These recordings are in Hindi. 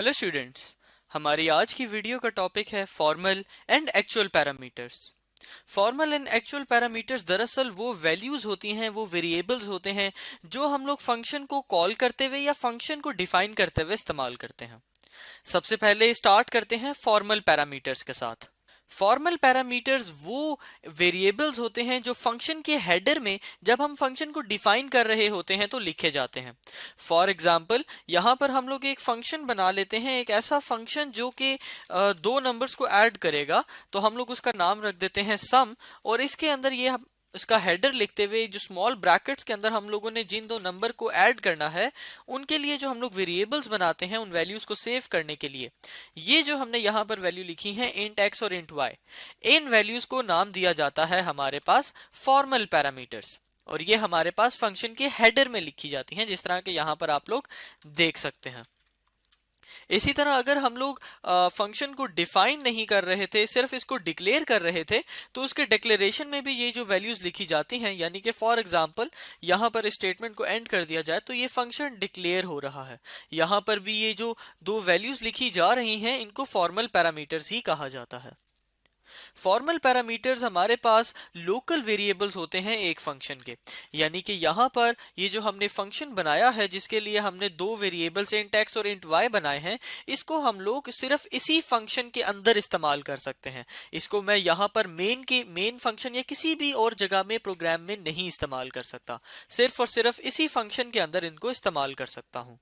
Hello students. हमारी आज की वीडियो का टॉपिक है formal and actual parameters. Formal and actual parameters दरअसल वो वैल्यूज होती हैं, वो वेरिएबल्स होते हैं जो हम लोग फंक्शन को कॉल करते हुए या फंक्शन को डिफाइन करते हुए इस्तेमाल करते हैं। सबसे पहले स्टार्ट करते हैं फॉर्मल पैरामीटर्स के साथ। फॉर्मल पैरामीटर्स वो वेरिएबल्स होते हैं जो फंक्शन के हेडर में जब हम फंक्शन को डिफाइन कर रहे होते हैं तो लिखे जाते हैं। फॉर एग्जाम्पल यहां पर हम लोग एक फंक्शन बना लेते हैं, एक ऐसा फंक्शन जो कि दो नंबर्स को ऐड करेगा, तो हम लोग उसका नाम रख देते हैं सम। और इसके अंदर ये इसका हेडर लिखते हुए जो स्मॉल ब्रैकेट्स के अंदर हम लोगों ने जिन दो नंबर को ऐड करना है उनके लिए जो हम लोग वेरिएबल्स बनाते हैं उन वैल्यूज को सेव करने के लिए, ये जो हमने यहाँ पर वैल्यू लिखी है इंट एक्स और इंट वाई, इन वैल्यूज को नाम दिया जाता है हमारे पास फॉर्मल पैरामीटर्स। और ये हमारे पास फंक्शन के हेडर में लिखी जाती हैं, जिस तरह के यहाँ पर आप लोग देख सकते हैं। इसी तरह अगर हम लोग फंक्शन को डिफाइन नहीं कर रहे थे, सिर्फ इसको डिक्लेयर कर रहे थे, तो उसके डिक्लेरेशन में भी ये जो वैल्यूज लिखी जाती हैं, यानी कि फॉर एग्जांपल यहां पर स्टेटमेंट को एंड कर दिया जाए तो ये फंक्शन डिक्लेयर हो रहा है। यहां पर भी ये जो दो वैल्यूज लिखी जा रही हैं इनको फॉर्मल पैरामीटर्स ही कहा जाता है। फॉर्मल पैरामीटर्स हमारे पास लोकल वेरिएबल्स होते हैं एक फंक्शन के, यानी कि यहाँ पर ये जो हमने फंक्शन बनाया है जिसके लिए हमने दो वेरिएबल्स इंट एक्स और इंट वाई बनाए हैं, इसको हम लोग सिर्फ इसी फंक्शन के अंदर इस्तेमाल कर सकते हैं। इसको मैं यहाँ पर मेन फंक्शन या किसी भी और जगह में प्रोग्राम में नहीं इस्तेमाल कर सकता, सिर्फ और सिर्फ इसी फंक्शन के अंदर इनको इस्तेमाल कर सकता हूँ।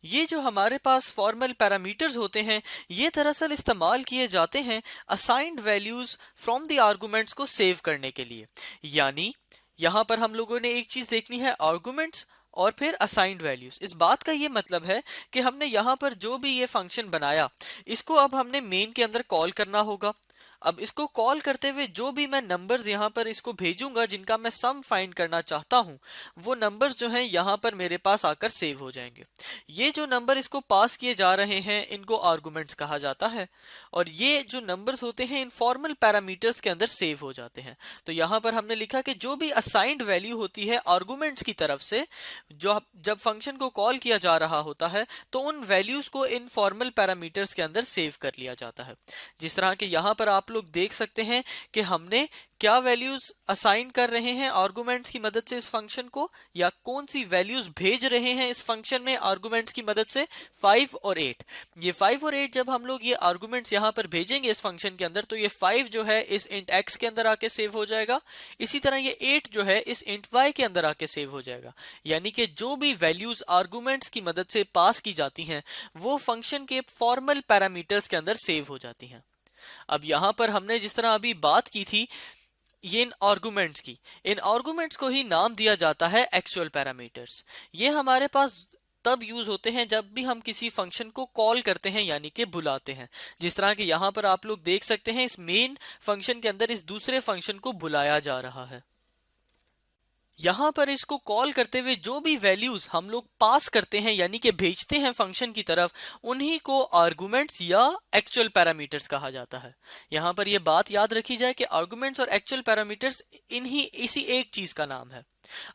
ये जो हमारे पास फॉर्मल पैरामीटर्स होते हैं ये दरअसल इस्तेमाल किए जाते हैं assigned values from the arguments को सेव करने के लिए। यानी यहां पर हम लोगों ने एक चीज देखनी है, आर्गुमेंट्स और फिर असाइंड वैल्यूज। इस बात का ये मतलब है कि हमने यहां पर जो भी ये फंक्शन बनाया इसको अब हमने मेन के अंदर कॉल करना होगा। अब इसको कॉल करते हुए जो भी मैं नंबर्स यहाँ पर इसको भेजूंगा जिनका मैं सम फाइंड करना चाहता हूँ, वो नंबर्स जो हैं यहाँ पर मेरे पास आकर सेव हो जाएंगे। ये जो नंबर इसको पास किए जा रहे हैं इनको आर्गुमेंट्स कहा जाता है, और ये जो नंबर्स होते हैं इन फॉर्मल पैरामीटर्स के अंदर सेव हो जाते हैं। तो यहाँ पर हमने लिखा कि जो भी असाइंड वैल्यू होती है आर्गुमेंट्स की तरफ से, जो जब फंक्शन को कॉल किया जा रहा होता है तो उन वैल्यूज को इन फॉर्मल पैरामीटर्स के अंदर सेव कर लिया जाता है। जिस तरह के यहाँ पर आप लोग देख सकते हैं कि हमने क्या वैल्यूज असाइन कर रहे हैं आर्गुमेंट्स की मदद से इस फंक्शन को, या कौन सी वैल्यूज भेज रहे हैं इस फंक्शन में आर्गुमेंट्स की मदद से, 5 और 8। ये 5 और 8 जब हम लोग ये आर्गुमेंट्स यहां पर भेजेंगे इस फंक्शन के अंदर तो ये 5 जो है इस इंट एक्स के अंदर आके सेव हो जाएगा, इसी तरह ये 8 जो है इस इंट वाई के अंदर आके सेव हो जाएगा। यानी कि जो भी वैल्यूज आर्गुमेंट्स की मदद से पास की जाती हैं वो फंक्शन के फॉर्मल पैरामीटर्स के अंदर सेव हो जाती हैं। अब यहां पर हमने जिस तरह अभी बात की थी ये इन आर्गुमेंट्स की, इन आर्गुमेंट्स को ही नाम दिया जाता है एक्चुअल पैरामीटर्स। ये हमारे पास तब यूज होते हैं जब भी हम किसी फंक्शन को कॉल करते हैं यानी कि बुलाते हैं। जिस तरह के यहां पर आप लोग देख सकते हैं इस मेन फंक्शन के अंदर इस दूसरे फंक्शन को बुलाया जा रहा है। यहां पर इसको कॉल करते हुए जो भी वैल्यूज हम लोग पास करते हैं यानी कि भेजते हैं फंक्शन की तरफ, उन्हीं को आर्गुमेंट्स या एक्चुअल पैरामीटर्स कहा जाता है। यहां पर यह बात याद रखी जाए कि आर्गुमेंट्स और एक्चुअल पैरामीटर्स इसी एक चीज का नाम है।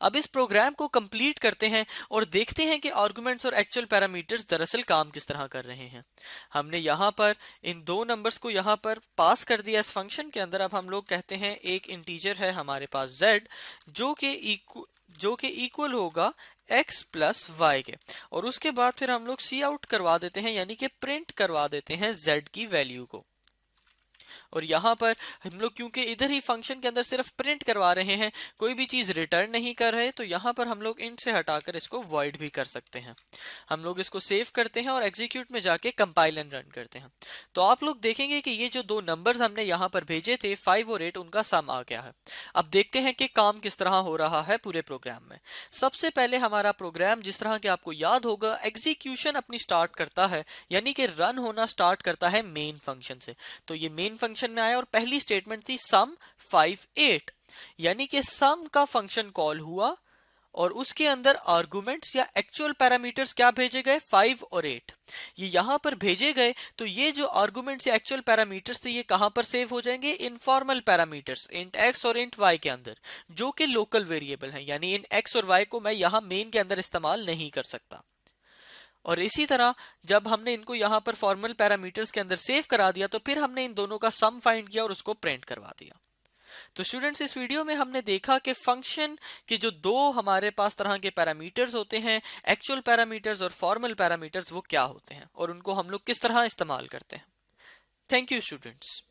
अब इस प्रोग्राम को कंप्लीट करते हैं और देखते हैं कि आर्गुमेंट्स और एक्चुअल पैरामीटर्स दरअसल काम किस तरह कर रहे हैं। हमने यहाँ पर इन दो नंबर्स को यहाँ पर पास कर दिया इस फंक्शन के अंदर। अब हम लोग कहते हैं एक इंटीजर है हमारे पास z जो कि इक्वल होगा x प्लस वाई के, और उसके बाद फिर हम लोग सी आउट करवा देते हैं यानी कि प्रिंट करवा देते हैं z की वैल्यू को। और यहाँ पर हम लोग क्योंकि इधर ही फंक्शन के अंदर सिर्फ प्रिंट करवा रहे हैं, कोई भी चीज रिटर्न नहीं कर रहे, तो यहाँ पर हम लोग इंट से हटाकर इसको वॉइड भी कर सकते हैं। हम लोग इसको सेव करते हैं और एग्जीक्यूट में जाके कंपाइल एंड रन करते हैं। तो आप लोग देखेंगे कि ये जो दो नंबर्स हमने यहाँ पर भेजे थे 5 और 8, उनका सम आ गया है। अब देखते हैं कि काम किस तरह हो रहा है पूरे प्रोग्राम में। सबसे पहले हमारा प्रोग्राम जिस तरह के आपको याद होगा एग्जीक्यूशन अपनी स्टार्ट करता है, यानी कि रन होना स्टार्ट करता है मेन फंक्शन से। तो ये मेन फंक्शन में आया और पहली स्टेटमेंट थी सम 5 8, यानी कि सम का फंक्शन कॉल हुआ और उसके अंदर आर्गुमेंट्स या एक्चुअल पैरामीटर्स क्या भेजे गए, 5 और 8 ये यहां पर भेजे गए। तो ये जो आर्गुमेंट्स या एक्चुअल पैरामीटर्स थे ये कहां पर सेव हो जाएंगे, इनफॉर्मल पैरामीटर्स इंट एक्स और इंट वाई के अंदर, जो कि लोकल वेरिएबल है। यानी इन एक्स और वाई को मैं यहां मेन के अंदर इस्तेमाल नहीं कर सकता। और इसी तरह जब हमने इनको यहाँ पर फॉर्मल पैरामीटर्स के अंदर सेव करा दिया तो फिर हमने इन दोनों का सम फाइंड किया और उसको प्रिंट करवा दिया। तो स्टूडेंट्स, इस वीडियो में हमने देखा कि फंक्शन के जो दो हमारे पास तरह के पैरामीटर्स होते हैं, एक्चुअल पैरामीटर्स और फॉर्मल पैरामीटर्स, वो क्या होते हैं और उनको हम लोग किस तरह इस्तेमाल करते हैं। Thank you students.